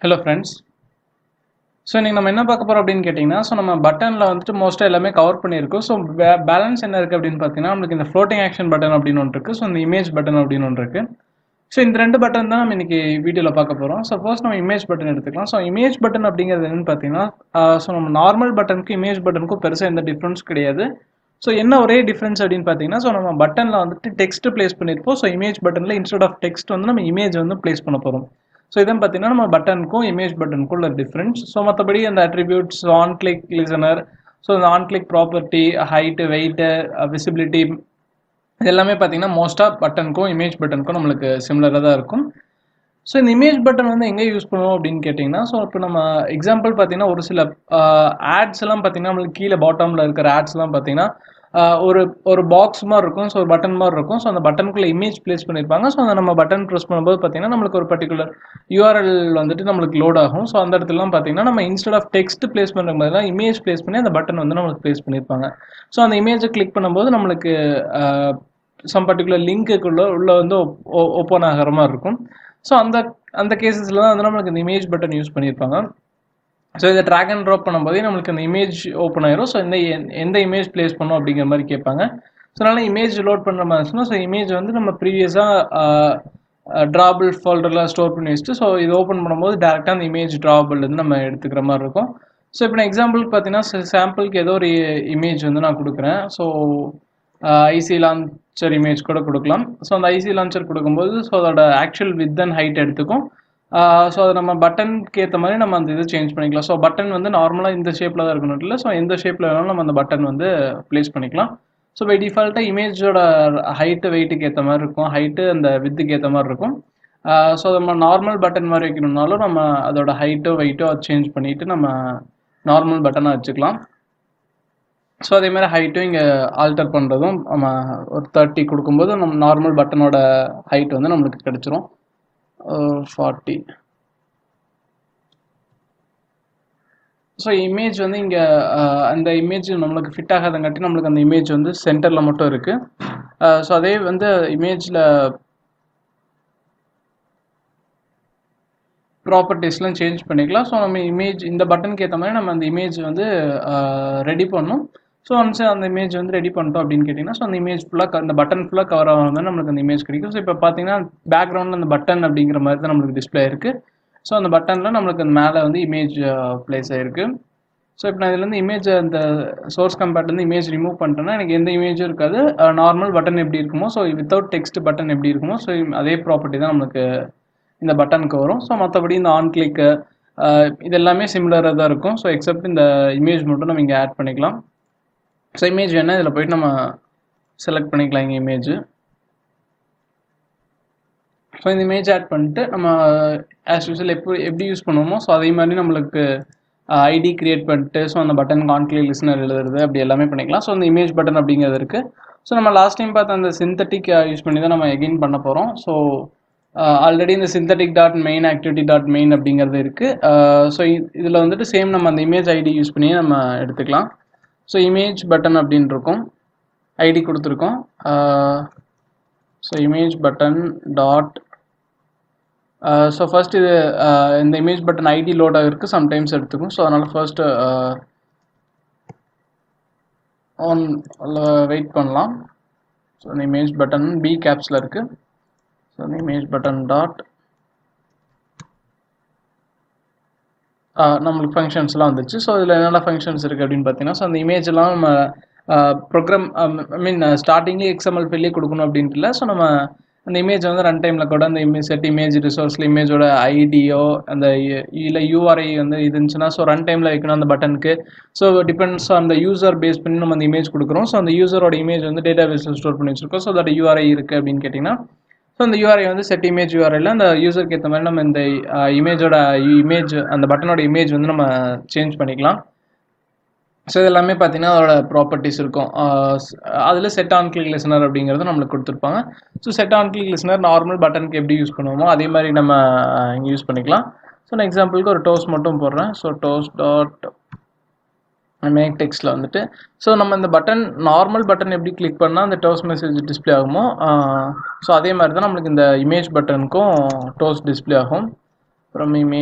Hello friends. So இன்றைக்கி நம்ம என்ன பார்க்க போகிறோம் அப்படின்னு கேட்டிங்கன்னா, நம்ம பட்டனில் வந்துட்டு மோஸ்ட்டாக எல்லாமே கவர் பண்ணியிருக்கோம். ஸோ பேலன்ஸ் என்ன இருக்குது அப்படின்னு பார்த்தீங்கன்னா, நம்மளுக்கு இந்த ஃப்ளோட்டிங் ஆக்ஷன் பட்டன் அப்படின்னு ஒன்று இருக்குது. ஸோ இந்த இமேஜ் பட்டன் அப்படின்னு ஒன்று இருக்குது. ஸோ இந்த ரெண்டு பட்டன் தான் நம்ம இன்றைக்கி வீடியோவில் பார்க்க போகிறோம். ஸோ ஃபர்ஸ்ட் நம்ம இமேஜ் பட்டன் எடுத்துக்கலாம். ஸோ இமேஜ் பட்டன் அப்படிங்கிறது என்னென்னு பார்த்தீங்கன்னா, நம்ம நார்மல் பட்டனுக்கும் இமேஜ் பட்டனுக்கும் பெருசாக எந்த டிஃப்ரென்ஸ் கிடையாது. ஸோ என்ன ஒரே டிஃப்ரென்ஸ் அப்படின்னு பார்த்தீங்கன்னா, நம்ம பட்டனில் வந்துட்டு டெக்ஸ்ட் பிளேஸ் பண்ணியிருப்போம். ஸோ இமேஜ் பட்டனில் இன்ஸ்டெட் ஆஃப் டெக்ஸ்ட் வந்து நம்ம இமேஜ் வந்து பிளேஸ் பண்ண போகிறோம். ஸோ இதான் பார்த்தீங்கன்னா நம்ம பட்டனுக்கும் இமேஜ் பட்டனுக்கும் உள்ள டிஃப்ரென்ஸ். ஸோ மற்றபடி அந்த attributes on click listener, so இந்த on click property, height, weight, visibility இது எல்லாமே பார்த்தீங்கன்னா மோஸ்ட்டாக பட்டனுக்கும் இமேஜ் பட்டனுக்கும் நம்மளுக்கு சிமிலராக தான் இருக்கும். ஸோ இந்த இமேஜ் பட்டன் வந்து எங்கே யூஸ் பண்ணுவோம் அப்படின்னு கேட்டிங்கன்னா, ஸோ இப்போ நம்ம எக்ஸாம்பிள் பார்த்தீங்கன்னா ஒரு சில ஆட்ஸ் எல்லாம் பார்த்தீங்கன்னா நம்மளுக்கு கீழே பாட்டமில் இருக்கிற ஆட்ஸ்லாம் பார்த்தீங்கன்னா ஒரு பாக்ஸ் மாதிரி இருக்கும். ஸோ ஒரு பட்டன் மாதிரி இருக்கும். ஸோ அந்த பட்டனுக்குள்ளே இமேஜ் பிளேஸ் பண்ணியிருப்பாங்க. ஸோ அந்த நம்ம பட்டன் ப்ரெஸ் பண்ணும்போது பார்த்தீங்கன்னா நம்மளுக்கு ஒரு பர்டிகுலர் யூஆர்எல் வந்துட்டு நம்மளுக்கு லோட் ஆகும். ஸோ அந்த இடத்துலலாம் பார்த்தீங்கன்னா நம்ம இன்ஸ்டெட் ஆஃப் டெக்ஸ்ட் பிளேஸ் பண்ணுற மாதிரிலாம் இமேஜ் பிளேஸ் பண்ணி அந்த பட்டன் வந்து நம்மளுக்கு பிளேஸ் பண்ணியிருப்பாங்க. ஸோ அந்த இமேஜை கிளிக் பண்ணும்போது நம்மளுக்கு சம் பர்டிகுலர் லிங்க்குள்ள உள்ள வந்து ஓப்பன் ஆகிற மாதிரி இருக்கும். ஸோ அந்த கேசஸில் தான் வந்து நம்மளுக்கு இந்த இமேஜ் பட்டன் யூஸ் பண்ணியிருப்பாங்க. ஸோ இதை ட்ராக் அண்ட் ட்ராப் பண்ணும்போதே நம்மளுக்கு அந்த இமேஜ் ஓப்பன் ஆயிரும். ஸோ எந்த இமேஜ் பிளேஸ் பண்ணோம் அப்படிங்கிற மாதிரி கேட்பாங்க. ஸோ அதனால் இமேஜ் லோட் பண்ணுற மாதிரி இருந்துச்சுன்னா ஸோ இமேஜ் வந்து நம்ம ப்ரீவியஸாக ட்ராபிள் ஃபோல்டரில் ஸ்டோர் பண்ணி வச்சுட்டு ஸோ இது ஓப்பன் பண்ணும்போது டேரெக்டாக அந்த இமேஜ் ட்ராபிள்லேருந்து நம்ம எடுத்துக்கிற மாதிரி இருக்கும். ஸோ இப்போ நான் எக்ஸாம்பிளுக்கு பார்த்தீங்கன்னா சாம்பிளுக்கு ஏதோ ஒரு இமேஜ் வந்து நான் கொடுக்குறேன். ஸோ ஐசி லான்ச்சர் இமேஜ் கூட கொடுக்கலாம். ஸோ அந்த ஐசி லான்ச்சர் கொடுக்கும்போது ஸோ அதோட ஆக்சுவல் வித் அண்ட் ஹைட் எடுத்துக்கும். ஸோ அது நம்ம பட்டனுக்கு ஏற்ற மாதிரி நம்ம அந்த இது சேஞ்ச் பண்ணிக்கலாம். ஸோ பட்டன் வந்து நார்மலாக இந்த ஷேப்பில் தான் இருக்கணும் இல்லை. ஸோ எந்த ஷேப்பில் வேணாலும் நம்ம அந்த பட்டன் வந்து ப்ளேஸ் பண்ணிக்கலாம். ஸோ பை டிஃபால்ட்டாக இமேஜோட ஹைட்டு வெயிட்டுக்கு ஏற்ற மாதிரி இருக்கும். ஹைட்டு அந்த வித்துக்கு ஏற்ற மாதிரி இருக்கும். ஸோ நம்ம நார்மல் பட்டன் மாதிரி வைக்கணும்னாலும் நம்ம அதோட ஹைட்டோ வெயிட்டோ அது சேஞ்ச் பண்ணிவிட்டு நம்ம நார்மல் பட்டனாக வச்சுக்கலாம். ஸோ அதே மாதிரி ஹைட்டும் இங்கே ஆல்டர் பண்ணுறதும் நம்ம ஒரு 30 கொடுக்கும்போது நம்ம நார்மல் பட்டனோட ஹைட் வந்து நம்மளுக்கு கிடச்சிரும். 40. ஸோ இமேஜ் வந்து இங்கே அந்த இமேஜ் நம்மளுக்கு ஃபிட் ஆகாதங்காட்டி நம்மளுக்கு அந்த இமேஜ் வந்து சென்டரில் மட்டும் இருக்குது. ஸோ அதே வந்து இமேஜில் ப்ராப்பர்ட்டிஸ்லாம் சேஞ்ச் பண்ணிக்கலாம். ஸோ நம்ம இமேஜ் இந்த பட்டனுக்கு ஏற்ற மாதிரி நம்ம அந்த இமேஜ் வந்து ரெடி பண்ணணும். ஸோ ஒன்ஸ் அந்த இமேஜ் வந்து ரெடி பண்ணிட்டோம் அப்படின்னு கேட்டிங்கன்னா ஸோ அந்த இமேஜ் ஃபுல்லாக அந்த பட்டன் ஃபுல்லாக கவர் ஆகாமல் நம்மளுக்கு அந்த இமேஜ் கிடைக்கும். ஸோ இப்போ பார்த்தீங்கன்னா பேக்ரவுண்டில் அந்த பட்டன் அப்படிங்கிற மாதிரி தான் நம்மளுக்கு டிஸ்பிளே இருக்குது. ஸோ அந்த பட்டனில் நம்மளுக்கு அந்த மேலே வந்து இமேஜ் பிளேஸ் ஆகிருக்கு. ஸோ இப்போ நான் இதுலேருந்து இமேஜ் அந்த சோர்ஸ் கம்பேர்ட்லேருந்து இமேஜ் ரிமூவ் பண்ணிட்டேன்னா எனக்கு எந்த இமேஜும் இருக்காது. நார்மல் பட்டன் எப்படி இருக்குமோ ஸோ வித்தவுட் டெக்ஸ்ட் பட்டன் எப்படி இருக்குமோ ஸோ அதே ப்ராப்பர்ட்டி தான் நம்மளுக்கு இந்த பட்டனுக்கு வரும். ஸோ மற்றபடி இந்த ஆன் கிளிக்கு இது எல்லாமே சிமிலராக தான் இருக்கும். ஸோ எக்ஸப்ட் இந்த இமேஜ் மட்டும் நம்ம இங்கே ஆட் பண்ணிக்கலாம். ஸோ இமேஜ் வேணால் இதில் போய்ட்டு நம்ம செலக்ட் பண்ணிக்கலாம் இங்கே இமேஜ். ஸோ இந்த இமேஜ் ஆட் பண்ணிட்டு நம்ம ஆஸ் யூஸ்வல் எப்படி யூஸ் பண்ணுவோமோ ஸோ அதே மாதிரி நம்மளுக்கு ஐடி க்ரியேட் பண்ணிட்டு ஸோ அந்த பட்டன் ஆன் கிளிக் லிசனர் எழுதுறது அப்படி எல்லாமே பண்ணிக்கலாம். ஸோ அந்த இமேஜ் பட்டன் அப்படிங்கிறது இருக்குது. ஸோ நம்ம லாஸ்ட் டைம் பார்த்த அந்த சிந்தட்டிக் யூஸ் பண்ணி தான் நம்ம எகெயின் பண்ண போகிறோம். ஸோ ஆல்ரெடி இந்த synthetic dot main activity dot main அப்படிங்கிறது இருக்குது. ஸோ இதில் வந்துட்டு சேம் நம்ம அந்த இமேஜ் ஐடி யூஸ் பண்ணி நம்ம எடுத்துக்கலாம். ஸோ இமேஜ் பட்டன் அப்படின்னு இருக்கும், ஐடி கொடுத்துருக்கோம். So image button dot so first இது இந்த இமேஜ் பட்டன் ஐடி லோட் ஆகிருக்கு, சம்டைம்ஸ் எடுத்துக்கும். ஸோ அதனால் ஃபர்ஸ்ட் வெயிட் பண்ணலாம். ஸோ இந்த இமேஜ் பட்டன் பி கேப்ஸில் இருக்குது. ஸோ இந்த இமேஜ் பட்டன் டாட் நம்மளுக்கு ஃபங்க்ஷன்ஸ்லாம் வந்துச்சு. ஸோ இதில் என்னென்ன ஃபங்க்ஷன்ஸ் இருக்குது அப்படின்னு பார்த்தீங்கன்னா ஸோ அந்த இமேஜெல்லாம் நம்ம ப்ரோக்ராம் ஸ்டார்டிங்லேயே XML ஃபைல்லே கொடுக்கணும் அப்படின்ட்டு இல்லை. ஸோ நம்ம அந்த இமேஜ் வந்து ரன் டைமில் கூட அந்த செட் இமேஜ் ரிசோர்ஸில் இமேஜோட ஐடியோ அந்த இல்லை URI வந்து இருந்துச்சுன்னா ஸோ ரன் டைமில் வைக்கணும் அந்த பட்டனுக்கு. ஸோ டிபெண்ட்ஸ் அந்த யூசர் பேஸ் பண்ணி நம்ம அந்த இமேஜ் கொடுக்குறோம். ஸோ அந்த யூசரோட இமேஜ் வந்து டேட்டா பேஸில் ஸ்டோர் பண்ணி வச்சுருக்கோம். ஸோ அதோட URI இருக்குது அப்படின்னு கேட்டிங்கன்னா ஸோ அந்த URI வந்து செட் இமேஜ் URIல அந்த யூசருக்கு ஏற்ற மாதிரி நம்ம இந்த இமேஜ் அந்த பட்டனோட இமேஜ் வந்து நம்ம சேஞ்ச் பண்ணிக்கலாம். ஸோ இது எல்லாமே பார்த்தீங்கன்னா அதோட ப்ராப்பர்ட்டிஸ் இருக்கும். அதில் செட் ஆன் கிளிக் லிசனர் அப்படிங்கிறது நம்மளுக்கு கொடுத்துருப்பாங்க. So set on click listener normal பட்டனுக்கு எப்படி யூஸ் பண்ணுவோமோ அதே மாதிரி நம்ம இங்கே யூஸ் பண்ணிக்கலாம். ஸோ நான் எக்ஸாம்பிளுக்கு ஒரு டோஸ்ட் மட்டும் போடுறேன். ஸோ டோஸ்ட் டாட் மேக் டெக்ஸ்ட்டில் வந்துட்டு ஸோ நம்ம இந்த பட்டன் நார்மல் பட்டன் எப்படி கிளிக் பண்ணால் அந்த டோஸ்ட் மெசேஜ் டிஸ்பிளே ஆகுமோ ஸோ அதே மாதிரி தான் நம்மளுக்கு இந்த இமேஜ் பட்டனுக்கும் டோஸ்ட் டிஸ்பிளே ஆகும். அப்புறம் இமேஜ்